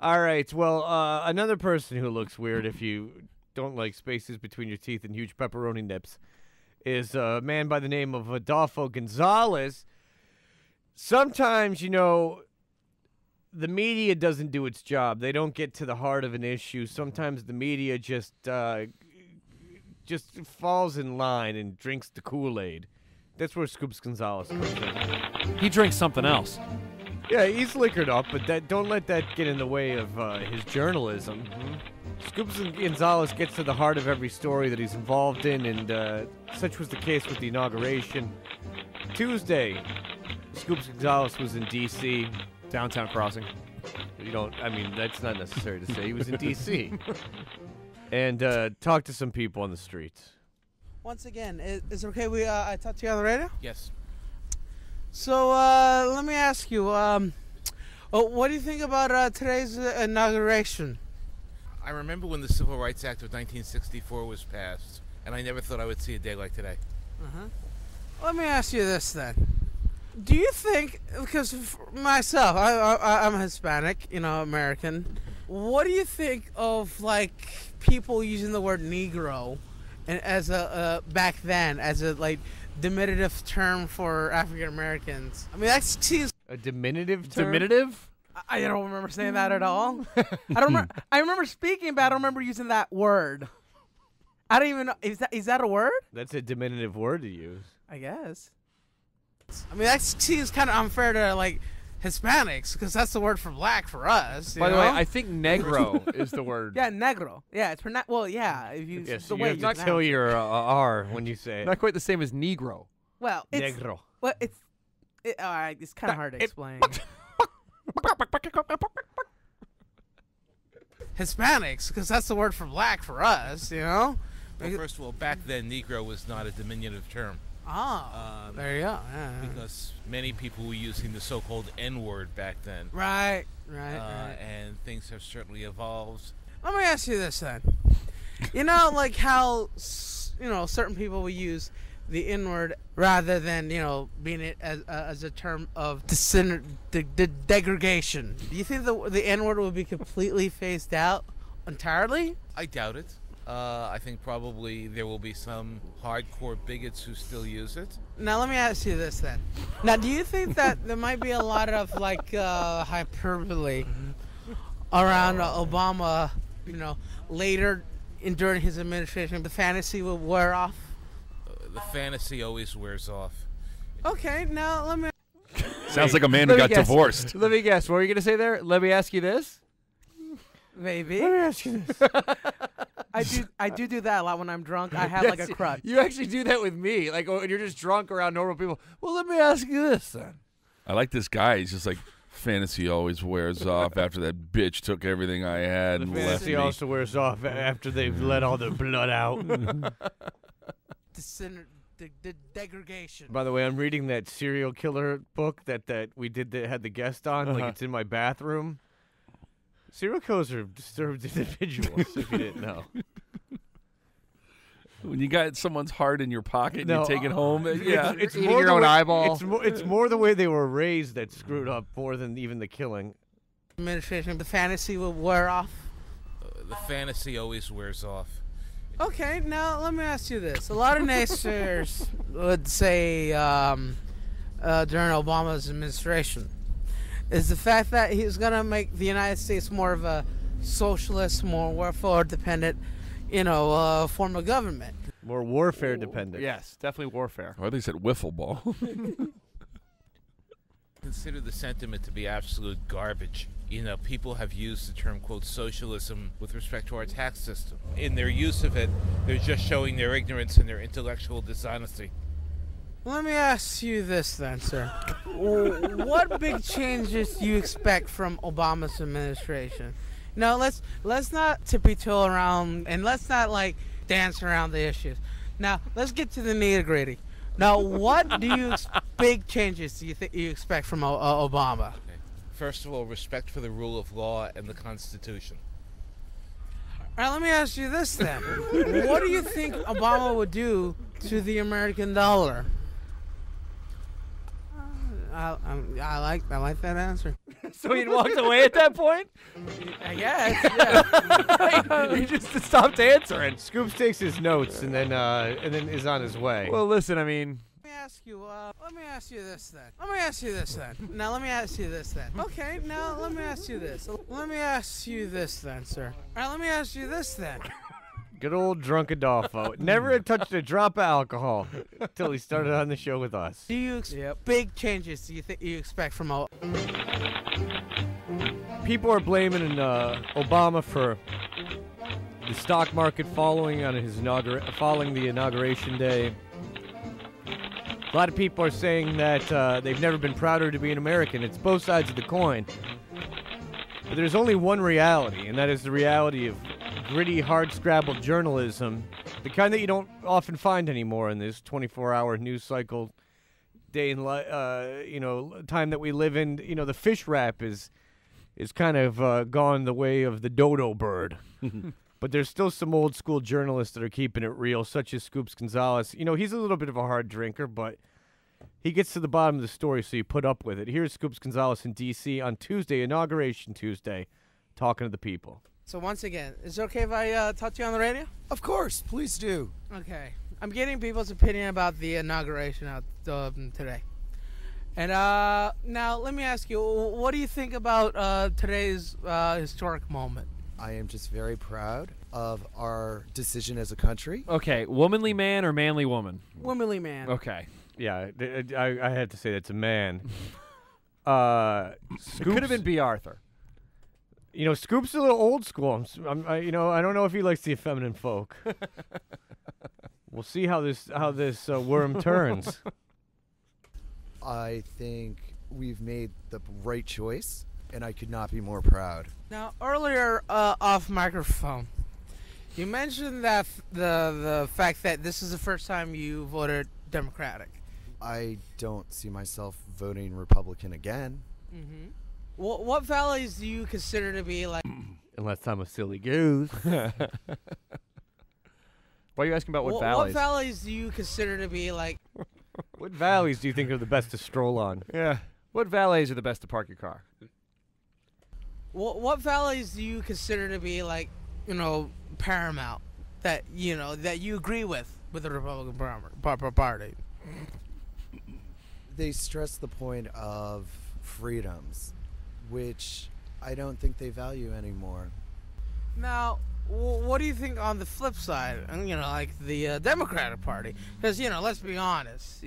All right. Well, another person who looks weird if you don't like spaces between your teeth and huge pepperoni nips is a man by the name of Adolfo Gonzalez. Sometimes, the media doesn't do its job. They don't get to the heart of an issue. Sometimes the media just falls in line and drinks the Kool-Aid. That's where Scoops Gonzalez comes in. He drinks something else. Yeah, he's liquored up, but don't let that get in the way of his journalism. Scoops Gonzalez gets to the heart of every story that he's involved in, and such was the case with the inauguration. Tuesday, Scoops Gonzalez was in D.C. Downtown Crossing. That's not necessary to say. He was in D.C. and talked to some people on the streets. Once again, is it okay I talk to you on the radio? Yes. So, let me ask you, what do you think about today's inauguration? I remember when the Civil Rights Act of 1964 was passed, and I never thought I would see a day like today. Let me ask you this then. Do you think, because for myself, I'm Hispanic, American, what do you think of, people using the word Negro and as back then, as a, diminutive term for African Americans? I mean, that seems a diminutive term. Diminutive? I don't remember saying that at all. I remember speaking, but I don't remember using that word. I don't even know. Is that a word? That's a diminutive word to use. I guess. I mean, that seems kind of unfair to Hispanics, because that's the word for black for us. By the way, I think negro is the word. Yeah, negro. Yeah, it's well, yeah. If you Yes, the you way have you to pronounce kill it. your R when you say it. Not quite the same as negro. Well, it's Negro. well, all right. It's kind of hard to explain. Hispanics, because that's the word for black for us. Well, first of all, back then, Negro was not a diminutive term. There you go. Yeah. Because many people were using the so-called N-word back then. Right. And things have certainly evolved. Let me ask you this then. How certain people will use the N-word rather than being it as a term of degradation. Do you think the N-word will be completely phased out entirely? I doubt it. I think probably there will be some hardcore bigots who still use it. Now let me ask you this then. Now, do you think that there might be a lot of hyperbole around Obama? Later during his administration, the fantasy will wear off. The fantasy always wears off. Okay, now let me. Sounds like a man who got divorced. Let me guess. What were you going to say there? Let me ask you this. Maybe. Let me ask you this. I do that a lot when I'm drunk. I have a crutch. You actually do that with me. When you're just drunk around normal people. Well, let me ask you this then. I like this guy. He's just like, fantasy always wears off after that bitch took everything I had and left Fantasy me. also wears off after they've let all the blood out. The degradation. By the way, I'm reading that serial killer book that we did that had the guest on. It's in my bathroom. Serial killers are disturbed individuals, if you didn't know. When you got someone's heart in your pocket and you take it home, it's eating more your the own way, eyeball. It's more the way they were raised that screwed up more than even the killing. Administration, the fantasy will wear off. The fantasy always wears off. Okay, now let me ask you this. A lot of naysayers would say during Obama's administration is the fact that he was going to make the United States more of a socialist, more warfare-dependent, form of government. More warfare dependent. Yes, definitely warfare. Or they said wiffle ball. Consider the sentiment to be absolute garbage. People have used the term, quote, socialism with respect to our tax system. In their use of it, they're just showing their ignorance and their intellectual dishonesty. Let me ask you this then, sir. What big changes do you expect from Obama's administration? No, let's not tippy-toe around, and let's not dance around the issues. Now, let's get to the nitty-gritty. Now, what big changes do you expect from Obama? Okay. First of all, respect for the rule of law and the Constitution. All right, let me ask you this then. What do you think Obama would do to the American dollar? I like that answer. So he walked away at that point? I guess. Yeah. He just stopped answering. Scoops takes his notes and then is on his way. Well, listen, I mean, Let me ask you this then. Let me ask you this then. Now let me ask you this then. Okay, now let me ask you this. Let me ask you this then, sir. All right, let me ask you this then. Good old drunk Adolfo. Never had touched a drop of alcohol until he started on the show with us. Do you big changes do you think you expect from all? People are blaming Obama for the stock market following the inauguration day. A lot of people are saying that they've never been prouder to be an American. It's both sides of the coin. But there's only one reality, and that is the reality of gritty, hard-scrabbled journalism, the kind that you don't often find anymore in this 24-hour news cycle day and time that we live in. You know, the fish wrap is kind of gone the way of the dodo bird. But there's still some old school journalists that are keeping it real, such as Scoops Gonzalez. You know, he's a little bit of a hard drinker, but he gets to the bottom of the story, so you put up with it. Here's Scoops Gonzalez in D.C. on Tuesday, Inauguration Tuesday, talking to the people. So once again, is it okay if I talk to you on the radio? Of course, please do. Okay. I'm getting people's opinion about the inauguration out today. And now let me ask you, what do you think about today's historic moment? I am just very proud of our decision as a country. okay, womanly man or manly woman? Womanly man. Okay. Yeah, I had to say that's a man. It Scoops, could have been B. Arthur. You know, Scoops is a little old school. I don't know if he likes the effeminate folk. We'll see how this worm turns. I think we've made the right choice, and I could not be more proud. Now, earlier off microphone, you mentioned that the fact that this is the first time you voted Democratic. I don't see myself voting Republican again. Mm-hmm. What values do you consider to be like? Unless I'm a silly goose. Why are you asking about what valleys? What valleys do you consider to be like? What valleys do you think are the best to stroll on? Yeah. What valleys are the best to park your car? What valleys do you consider to be like, paramount that you agree with the Republican Party? They stress the point of freedoms, which I don't think they value anymore. Now, what do you think on the flip side? Like the Democratic Party, because let's be honest.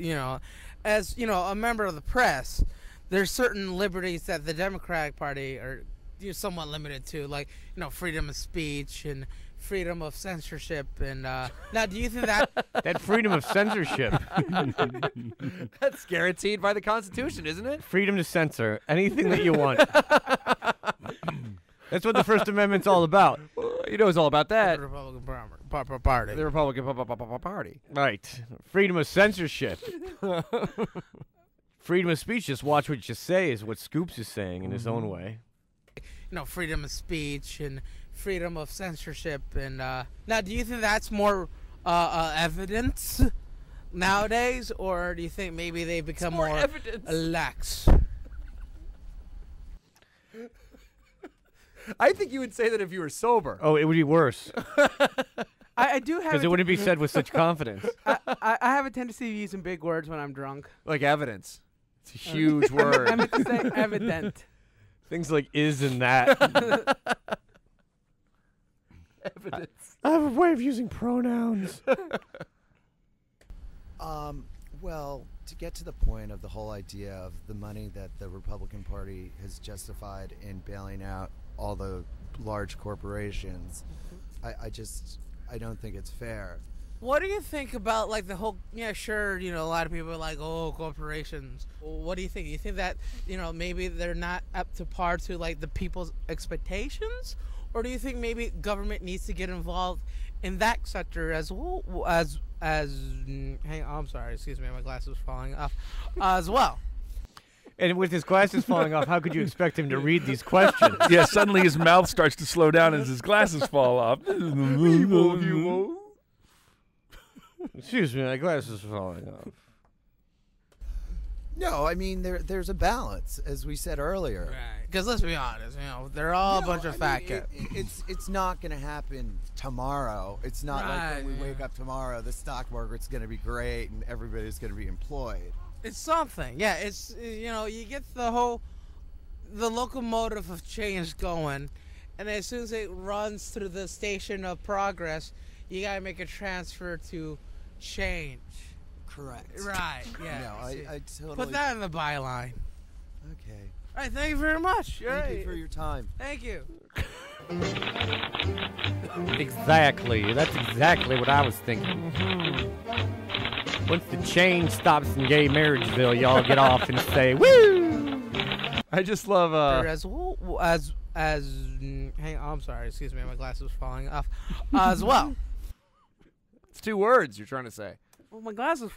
As a member of the press, there's certain liberties that the Democratic Party are somewhat limited to, like freedom of speech and freedom of censorship. And now, do you think that freedom of censorship? That's guaranteed by the Constitution, isn't it? Freedom to censor anything that you want. That's what the First Amendment's all about. You know it's all about that. the Republican Party? The Republican Party. Right. Freedom of censorship. Freedom of speech, just watch what you say, is what Scoops is saying in his own way. Freedom of speech and freedom of censorship. And now, do you think that's more evidence nowadays, or do you think maybe they become more lax? I think you would say that if you were sober. Oh, it would be worse. I do have. Because it wouldn't be said with such confidence. I have a tendency to use some big words when I'm drunk. Like evidence. It's a huge word. I meant to say evident. Things like is and that. Evidence. I have a way of using pronouns. Well, to get to the point of the whole idea of the money that the Republican Party has justified in bailing out all the large corporations, I don't think it's fair. What do you think about like the whole? Yeah, sure. A lot of people are like, "Oh, corporations." What do you think? Do you think that maybe they're not up to par to like the people's expectations, or do you think maybe government needs to get involved in that sector as well as hang on, I'm sorry, excuse me, my glasses are falling off as well. And with his glasses falling off, how could you expect him to read these questions? Yeah, suddenly his mouth starts to slow down as his glasses fall off. Excuse me, my glasses are falling off. No, I mean there's a balance, as we said earlier. Right. Because let's be honest, they're all a bunch of fat kids. It's not going to happen tomorrow. It's not like when we wake up tomorrow, the stock market's going to be great and everybody's going to be employed. It's something. Yeah, it's, you get the locomotive of change going, and as soon as it runs through the station of progress, you got to make a transfer to change. Correct. Right, yeah. No, I totally... Put that in the byline. Okay. All right, thank you very much. Thank you for your time. Thank you. Exactly. That's exactly what I was thinking. Once the change stops in gay marriageville, y'all get off and say, woo! I just love hang on, I'm sorry, excuse me, my glasses was falling off. As well. It's 2 words you're trying to say. Well, my glasses